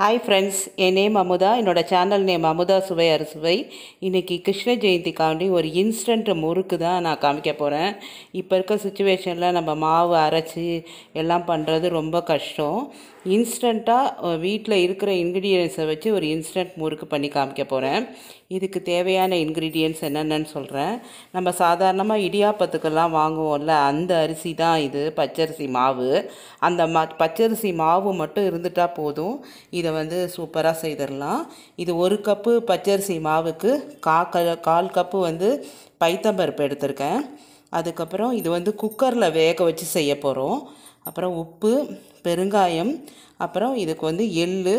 Hi friends, என் name Amudha. என்னோட channel name Amudha சுவை அறுசுவை. இன்றைக்கி கிருஷ்ண ஜெயந்திக்காண்டி ஒரு இன்ஸ்டன்ட் முறுக்கு தான் நான் காமிக்க போகிறேன். இப்போ இருக்க சுச்சுவேஷனில் நம்ம மாவு அரைச்சி எல்லாம் பண்ணுறது ரொம்ப கஷ்டம். இன்ஸ்டண்ட்டாக வீட்டில் இருக்கிற இன்க்ரீடியன்ஸை வச்சு ஒரு இன்ஸ்டன்ட் முறுக்கு பண்ணி காமிக்க போகிறேன். இதுக்கு தேவையான இன்க்ரீடியன்ட்ஸ் என்னென்னு சொல்கிறேன். நம்ம சாதாரணமாக இடியாப்பத்துக்கெல்லாம் வாங்குவோம்ல, அந்த அரிசி தான் இது, பச்சரிசி மாவு. அந்த பச்சரிசி மாவு மட்டும் இருந்துட்டால் போதும், இதை வந்து சூப்பராக செய்திடலாம். இது ஒரு கப்பு பச்சரிசி மாவுக்கு கால் கப்பு வந்து பைத்தம்பருப்பு எடுத்திருக்கேன். அதுக்கப்புறம் இது வந்து குக்கரில் வேக வச்சு செய்ய போகிறோம். அப்புறம் உப்பு, பெருங்காயம், அப்புறம் இதுக்கு வந்து எள்ளு,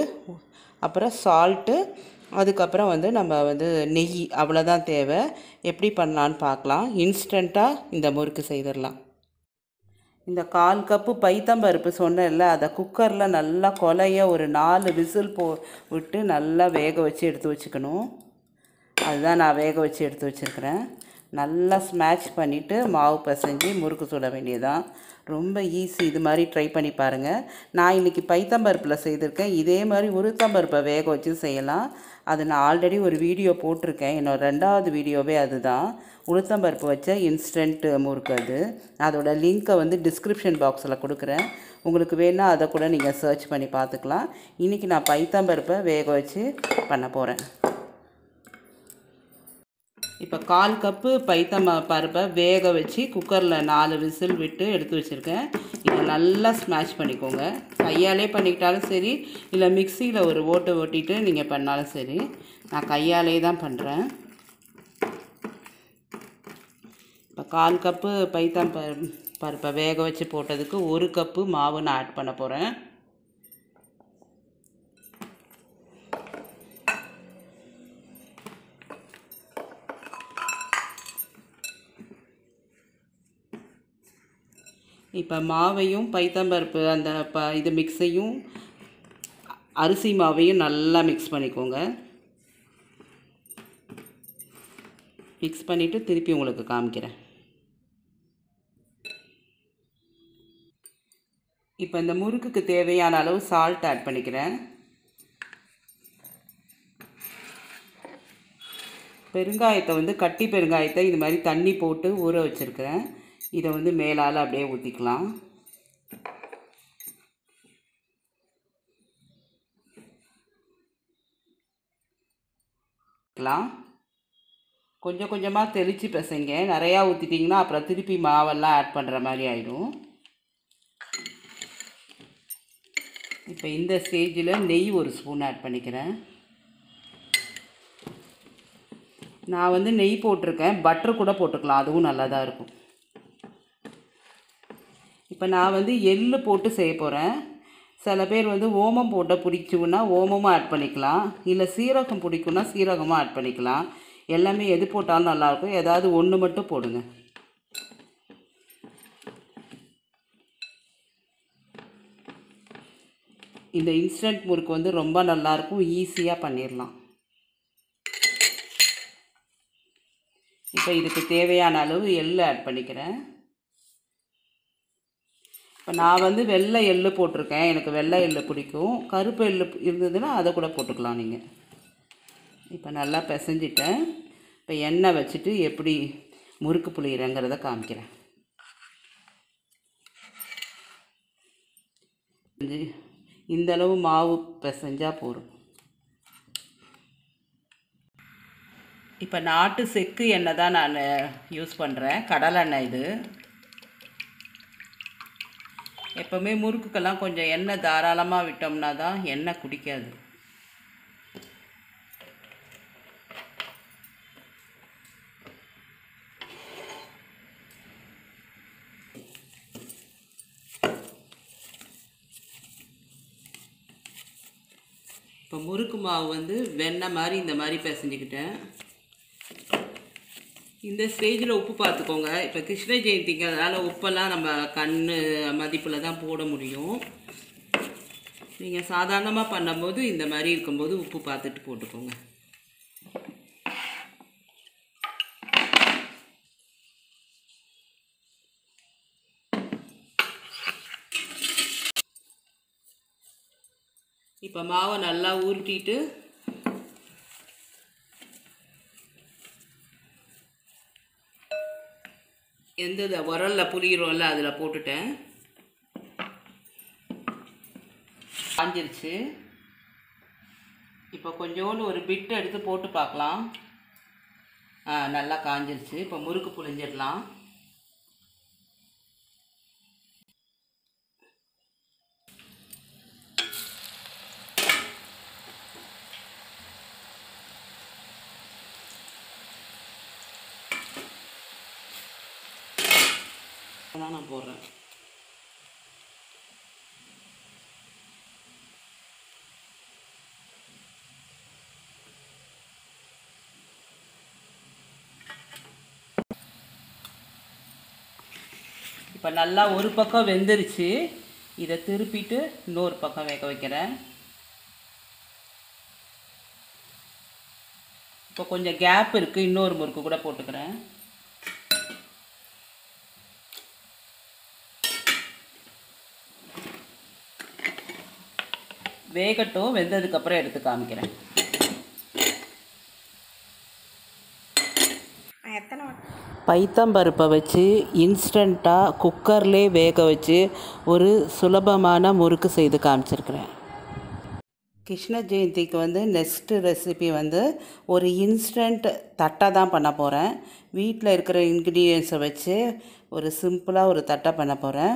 அப்புறம் சால்ட்டு, அதுக்கப்புறம் வந்து நம்ம வந்து நெய், அவ்வளோதான் தேவை. எப்படி பண்ணலான்னு பார்க்கலாம். இன்ஸ்டண்ட்டாக இந்த முறுக்கு செய்திடலாம். இந்த கால் கப்பு பைத்தம்பருப்பு சொன்னேன்ல, அதை குக்கரில் நல்லா கொலைய ஒரு 4 விசில் விட்டு நல்லா வேக வச்சு எடுத்து வச்சுக்கணும். அதுதான் நான் வேக வச்சு எடுத்து வச்சுருக்கிறேன். நல்லா ஸ்மாஷ் பண்ணிவிட்டு மாவு பிசைஞ்சு முறுக்கு சுட வேண்டியதான். ரொம்ப ஈஸி. இது மாதிரி ட்ரை பண்ணி பாருங்கள். நான் இன்றைக்கி பைத்தம்பருப்பில் செய்திருக்கேன். இதே மாதிரி உளுத்தம்பருப்பை வேக வச்சு செய்யலாம். அது நான் ஆல்ரெடி ஒரு வீடியோ போட்டிருக்கேன். என்னோட 2வது வீடியோவே அதுதான், உளுத்தம்பருப்பு வச்ச இன்ஸ்டன்ட் முறுக்கு. அதோட லிங்க்கை வந்து டிஸ்கிரிப்ஷன் பாக்ஸில் கொடுக்குறேன். உங்களுக்கு வேணால் அதை கூட நீங்கள் சர்ச் பண்ணி பார்த்துக்கலாம். இன்றைக்கி நான் பைத்தம்பருப்பை வேக வச்சு பண்ண போகிறேன். இப்போ கால் கப்பு பருப்பை வேக வச்சு குக்கரில் 4 விசில் விட்டு எடுத்து வச்சுருக்கேன். இதை நல்லா ஸ்மாஷ் பண்ணிக்கோங்க. கையாலே பண்ணிக்கிட்டாலும் சரி, இல்லை மிக்சியில் ஒரு ஓட்டிட்டு நீங்கள் பண்ணாலும் சரி. நான் கையாலே தான் பண்ணுறேன். இப்போ கால் கப்பு பருப்பை வேக வச்சு போட்டதுக்கு 1 கப்பு மாவு நான் ஆட் பண்ண போகிறேன். இப்போ மாவையும் பைத்தம்பருப்பு அந்த இது மிக்ஸையும் அரிசி மாவையும் நல்லா மிக்ஸ் பண்ணிக்கோங்க. மிக்ஸ் பண்ணிவிட்டு திருப்பி உங்களுக்கு காமிக்கிறேன். இப்போ இந்த முறுக்குக்கு தேவையான அளவு சால்ட் ஆட் பண்ணிக்கிறேன். பெருங்காயத்தை வந்து கட்டி பெருங்காயத்தை இது மாதிரி தண்ணி போட்டு ஊற வச்சுருக்கிறேன். இதை வந்து மேலால் அப்படியே ஊற்றிக்கலாம். கொஞ்சம் கொஞ்சமாக தெளித்து பிசைங்க. நிறையா ஊற்றிட்டிங்கன்னா அப்புறம் திருப்பி மாவெல்லாம் ஆட் பண்ணுற மாதிரி ஆகிடும். இப்போ இந்த ஸ்டேஜில் நெய் 1 ஸ்பூன் ஆட் பண்ணிக்கிறேன். நான் வந்து நெய் போட்டிருக்கேன். பட்டர் கூட போட்டுக்கலாம், அதுவும் நல்லா தான் இருக்கும். இப்போ நான் வந்து எள்ளு போட்டு செய்ய போகிறேன். சில பேர் வந்து ஓமம் போட்டால் பிடிக்குன்னா ஓமமும் ஆட் பண்ணிக்கலாம், இல்லை சீரகம் பிடிக்குன்னா சீரகமும் ஆட் பண்ணிக்கலாம். எல்லாமே எது போட்டாலும் நல்லாயிருக்கும். ஏதாவது ஒன்று மட்டும் போடுங்க. இந்த இன்ஸ்டன்ட் முறுக்கு வந்து ரொம்ப நல்லாயிருக்கும். ஈஸியாக பண்ணிடலாம். இப்போ இதுக்கு தேவையான அளவு எள்ளு ஆட் பண்ணிக்கிறேன். இப்போ நான் வந்து வெள்ளை எள்ளு போட்டிருக்கேன். எனக்கு வெள்ளை எள்ளு பிடிக்கும். கருப்பு எள்ளு இருந்ததுன்னா அதை கூட போட்டுக்கலாம் நீங்கள். இப்போ நல்லா பிசைஞ்சிட்டேன். இப்போ எண்ணெய் வச்சுட்டு எப்படி முறுக்கு புளியிறங்கிறத காமிக்கிறேன். இந்தளவு மாவு பிசைஞ்சால் போதும். இப்போ நாட்டு செக்கு எண்ணெய் தான் நான் யூஸ் பண்ணுறேன், கடலெண்ணெய் இது. எப்போவுமே முறுக்குக்கெல்லாம் கொஞ்சம் எண்ணெய் தாராளமாக விட்டோம்னா தான் எண்ணெய் குடிக்காது. இப்போ முறுக்கு மாவு வந்து வெண்ணெய் மாதிரி இந்த மாதிரி பிசைஞ்சிக்கிட்டேன். இந்த ஸ்டேஜில் உப்பு பார்த்துக்கோங்க. இப்போ கிருஷ்ண ஜெயந்திக்கு அதனால் உப்பெல்லாம் நம்ம கண் மதிப்பில் தான் போட முடியும். நீங்கள் சாதாரணமாக பண்ணும்போது இந்த மாதிரி இருக்கும்போது உப்பு பார்த்துட்டு போட்டுக்கோங்க. இப்போ மாவை நல்லா ஊற்றிட்டு எந்த உரலில் புளிகிறோம்ல அதில் போட்டுட்டேன். காஞ்சிருச்சு. இப்போ கொஞ்சோண்டு ஒரு பிட் எடுத்து போட்டு பார்க்கலாம். நல்லா காஞ்சிருச்சு. இப்போ முறுக்கு புழிஞ்சிடலாம். நான் போடுறேன். இப்போ நல்லா ஒரு பக்கம் வெந்துருச்சு. இதை திருப்பிட்டு இன்னொரு பக்கம் வேக வைக்கிறேன். இப்போ கொஞ்சம் கேப் இருக்குது, இன்னொரு முறுக்கு கூட போட்டுக்கிறேன். வேகட்டும், வெந்ததுக்கப்புறம் எடுத்து காமிக்கிறேன். பைத்தம்பருப்பை வச்சு இன்ஸ்டண்ட்டாக குக்கர்லேயே வேக வச்சு ஒரு சுலபமான முறுக்கு செய்து காமிச்சிருக்கிறேன். கிருஷ்ண ஜெயந்திக்கு நெக்ஸ்ட்டு ரெசிபி ஒரு இன்ஸ்டண்ட் தட்டை தான் பண்ண போகிறேன். வீட்டில் இருக்கிற இன்க்ரீடியன்ஸை வச்சு ஒரு சிம்பிளாக ஒரு தட்டை பண்ண போகிறேன்.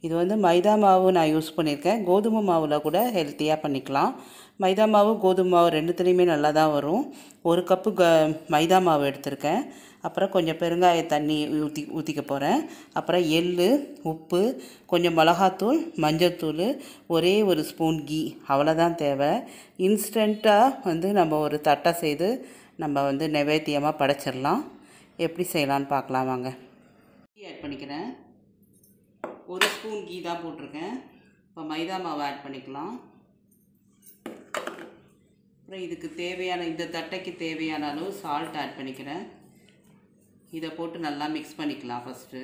இது மைதா மாவு நான் யூஸ் பண்ணியிருக்கேன். கோதுமை மாவில் கூட ஹெல்த்தியாக பண்ணிக்கலாம். மைதா மாவு கோதுமை மாவு ரெண்டுத்துலேயுமே நல்லா தான் வரும். ஒரு கப்பு மைதா மாவு எடுத்திருக்கேன். அப்புறம் கொஞ்சம் பெருங்காய தண்ணி ஊற்றிக்க போகிறேன். அப்புறம் எள், உப்பு, கொஞ்சம் மிளகாத்தூள், மஞ்சள்தூள், ஒரே ஒரு ஸ்பூன் கீ, அவ்வளோதான் தேவை. இன்ஸ்டண்ட்டாக நம்ம ஒரு தட்டை செய்து நம்ம நைவேத்தியமாக படைச்சிடலாம். எப்படி செய்யலான்னு பார்க்கலாம் வாங்க. கீ ஆட் பண்ணிக்கிறேன். ஒரு ஸ்பூன் கீ தான் போட்டிருக்கேன். இப்போ மைதா மாவு ஆட் பண்ணிக்கலாம். அப்புறம் இதுக்கு தேவையான, இந்த தட்டைக்கு தேவையான அளவு சால்ட் ஆட் பண்ணிக்கிறேன். இதை போட்டு நல்லா மிக்ஸ் பண்ணிக்கலாம். ஃபஸ்ட்டு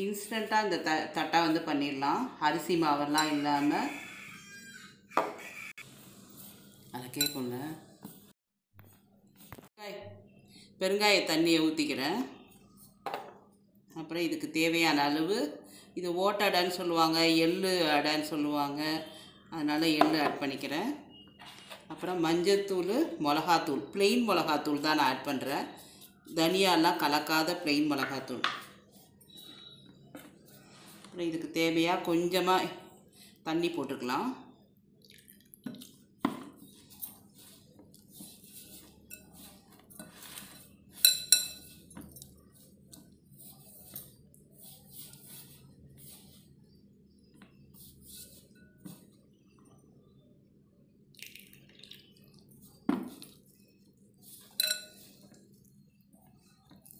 இன்ஸ்டண்ட்டாக இந்த தட்டை பண்ணிடலாம். அரிசி மாவெல்லாம் இல்லாமல். அதை கேட்கும்ல. பெருங்காய தண்ணியை ஊற்றிக்கிறேன். அப்புறம் இதுக்கு தேவையான அளவு, இது ஓட்ட அடைன்னு சொல்லுவாங்க, எள் அடைன்னு சொல்லுவாங்க, அதனால் எள் ஆட் பண்ணிக்கிறேன். அப்புறம் மஞ்சத்தூள், மிளகாத்தூள், ப்ளெயின் மிளகாத்தூள் தான் நான் ஆட் பண்ணுறேன். தனியாலாம் கலக்காத ப்ளெயின் மிளகாத்தூள். அப்புறம் இதுக்கு தேவையாக கொஞ்சமாக தண்ணி போட்டுக்கலாம்.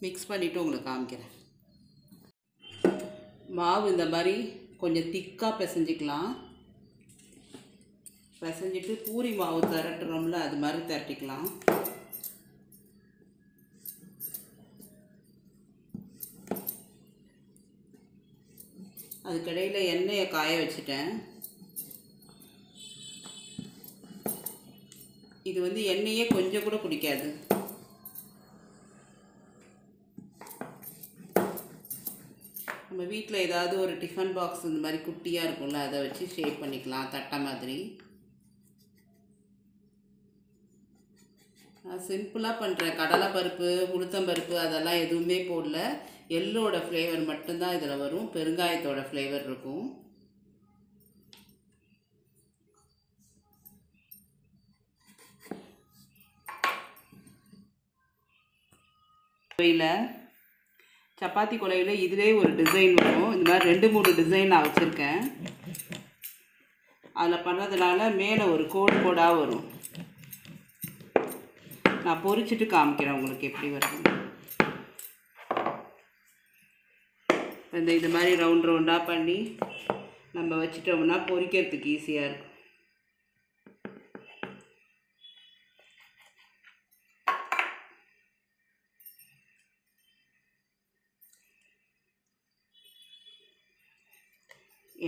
மிக்ஸ் பண்ணிவிட்டு உங்களுக்கு காமிக்கிறேன். மாவு இந்த மாதிரி கொஞ்சம் திக்காக பிசைஞ்சிக்கலாம். பிசைஞ்சிட்டு பூரி மாவு திரட்டுறோம்ல, அது மாதிரி திரட்டிக்கலாம். அதுக்கடையில் எண்ணெயை காய வச்சுட்டேன். இது எண்ணெயே கொஞ்சம் கூட பிடிக்காது. நம்ம வீட்டில் ஏதாவது ஒரு டிஃபன் பாக்ஸ் இந்த மாதிரி குட்டியாக இருக்கும்ல, அதை வச்சு ஷேப் பண்ணிக்கலாம் தட்டை மாதிரி. நான் சிம்பிளாக பண்ணுறேன். கடலைப்பருப்பு, உளுத்தம்பருப்பு அதெல்லாம் எதுவுமே போடல. எள்ளோட ஃப்ளேவர் மட்டும்தான் இதில் வரும். பெருங்காயத்தோட ஃப்ளேவர் இருக்கும். சப்பாத்தி குழையில் இதிலே ஒரு டிசைன் வரும். இந்த மாதிரி 2-3 டிசைன் நான் வச்சுருக்கேன். அதில் பண்ணதுனால மேலே ஒரு கோடாக வரும். நான் பொரிச்சிட்டு காமிக்கிறேன் உங்களுக்கு எப்படி வரும். இது மாதிரி ரவுண்டாக பண்ணி நம்ம வச்சிட்டோம்னா பொரிக்கிறதுக்கு ஈஸியாக இருக்கும்.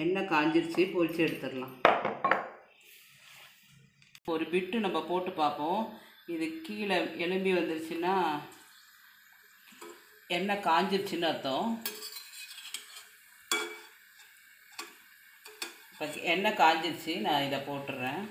எண்ணெய் காஞ்சிருச்சு, பொரிச்சு எடுத்துடலாம். ஒரு பிட்டு நம்ம போட்டு பார்ப்போம். இது கீழே எலும்பி வந்துருச்சுன்னா எண்ணெய் காஞ்சிருச்சுன்னு அர்த்தம். இப்போ எண்ணெய் காஞ்சிருச்சு, நான் இதை போட்டுடுறேன்.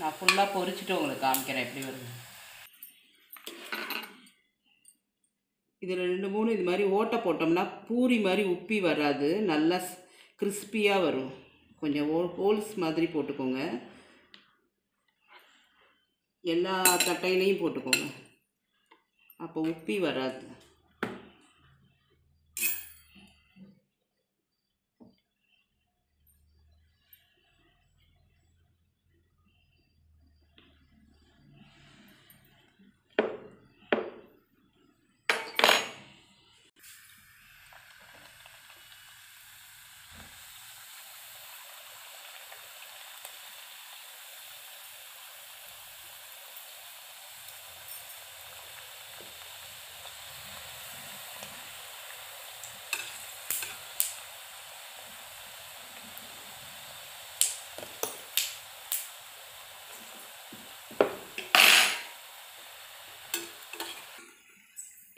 நான் ஃபுல்லாக பொரிச்சுட்டு உங்களுக்கு காமிக்கிறேன் எப்படி வருது. இதில் 2-3 இது மாதிரி ஓட்டை போட்டோம்னா பூரி மாதிரி உப்பி வராது, நல்லா கிறிஸ்பியாக வரும். கொஞ்சம் ஹோல்ஸ் மாதிரி போட்டுக்கோங்க. எல்லா தட்டையிலையும் போட்டுக்கோங்க, அப்போ உப்பி வராது.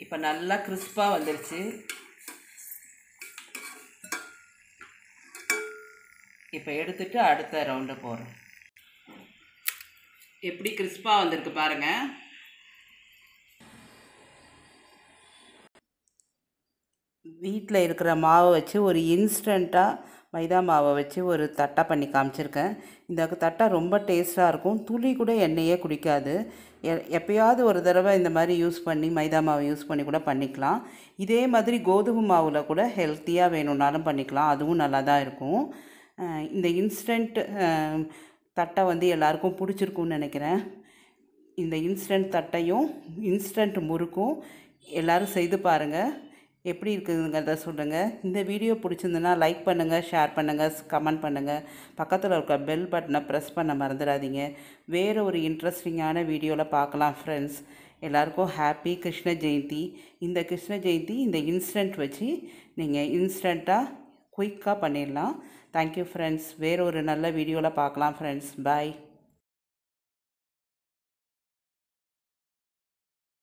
இப்போ நல்லா கிறிஸ்பாக வந்துருச்சு. இப்போ எடுத்துட்டு அடுத்த ரவுண்டு போடுறேன். எப்படி கிறிஸ்பாக வந்திருக்கு பாருங்கள். வீட்டில் இருக்கிற மாவை வச்சு ஒரு இன்ஸ்டண்ட்டாக மைதா மாவை வச்சு ஒரு தட்டை பண்ணி காமிச்சிருக்கேன். இந்த தட்டை ரொம்ப டேஸ்ட்டாக இருக்கும், துளி கூட எண்ணெயே குடிக்காது. எப்போயாவது ஒரு தடவை இந்த மாதிரி யூஸ் பண்ணி மைதா மாவை யூஸ் பண்ணி கூட பண்ணிக்கலாம். இதே மாதிரி கோதுமை மாவில் கூட ஹெல்த்தியாக வேணும்னாலும் பண்ணிக்கலாம், அதுவும் நல்லா தான் இருக்கும். இந்த இன்ஸ்டன்ட் தட்டை வந்து எல்லாருக்கும் பிடிச்சிருக்குன்னு நினைக்கிறேன். இந்த இன்ஸ்டன்ட் தட்டையும் இன்ஸ்டன்ட் முறுக்கும் எல்லோரும் செய்து பாருங்கள், எப்படி இருக்குதுங்கிறத சொல்லுங்கள். இந்த வீடியோ பிடிச்சிருந்துன்னா லைக் பண்ணுங்கள், ஷேர் பண்ணுங்கள், கமெண்ட் பண்ணுங்கள். பக்கத்தில் இருக்க பெல் பட்டனை ப்ரெஸ் பண்ண மறந்துடாதீங்க. வேறு ஒரு இன்ட்ரெஸ்டிங்கான வீடியோவில் பார்க்கலாம் ஃப்ரெண்ட்ஸ். எல்லாருக்கும் ஹாப்பி கிருஷ்ண ஜெயந்தி. இந்த கிருஷ்ண ஜெயந்தி இந்த இன்ஸ்டன்ட் வச்சு நீங்கள் இன்ஸ்டண்ட்டாக குயிக்காக பண்ணிடலாம். Thank you friends. வேறு ஒரு நல்ல வீடியோவில் பார்க்கலாம் ஃப்ரெண்ட்ஸ். பாய்.